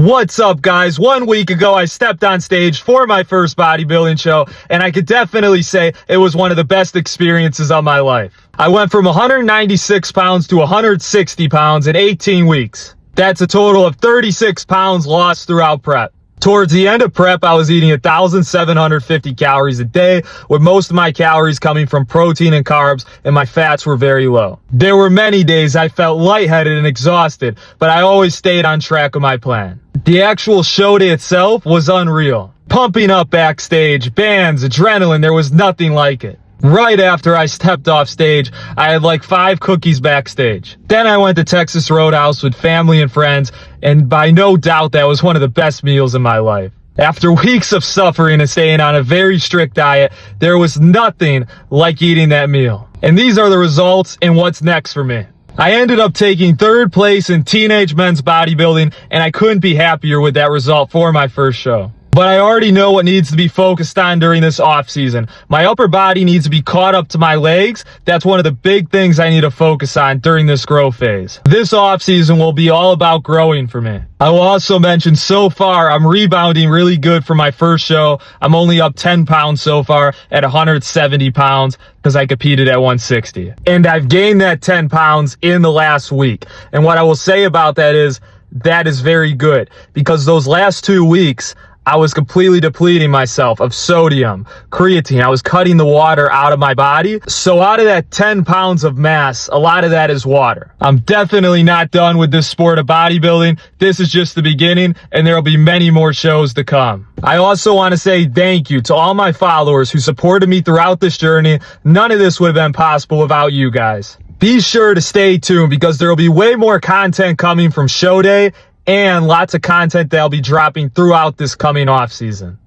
What's up, guys? 1 week ago, I stepped on stage for my first bodybuilding show, and I could definitely say it was one of the best experiences of my life. I went from 196 pounds to 160 pounds in 18 weeks. That's a total of 36 pounds lost throughout prep. Towards the end of prep, I was eating 1,750 calories a day, with most of my calories coming from protein and carbs, and my fats were very low. There were many days I felt lightheaded and exhausted, but I always stayed on track with my plan. The actual show day itself was unreal. Pumping up backstage, bands, adrenaline, there was nothing like it. Right after I stepped off stage, I had like 5 cookies backstage. Then I went to Texas Roadhouse with family and friends, and by no doubt that was one of the best meals in my life. After weeks of suffering and staying on a very strict diet, there was nothing like eating that meal. And these are the results and what's next for me. I ended up taking 3rd place in teenage men's bodybuilding, and I couldn't be happier with that result for my first show. But I already know what needs to be focused on during this off season. My upper body needs to be caught up to my legs. That's one of the big things I need to focus on during this growth phase. This off season will be all about growing for me. I will also mention so far I'm rebounding really good for my first show. I'm only up 10 pounds so far at 170 pounds because I competed at 160. And I've gained that 10 pounds in the last week. And what I will say about that is very good, because those last 2 weeks, I was completely depleting myself of sodium, creatine. I was cutting the water out of my body. So out of that 10 pounds of mass, a lot of that is water. I'm definitely not done with this sport of bodybuilding. This is just the beginning, and there will be many more shows to come. I also want to say thank you to all my followers who supported me throughout this journey. None of this would have been possible without you guys. Be sure to stay tuned, because there will be way more content coming from show day, and lots of content that'll be dropping throughout this coming off season.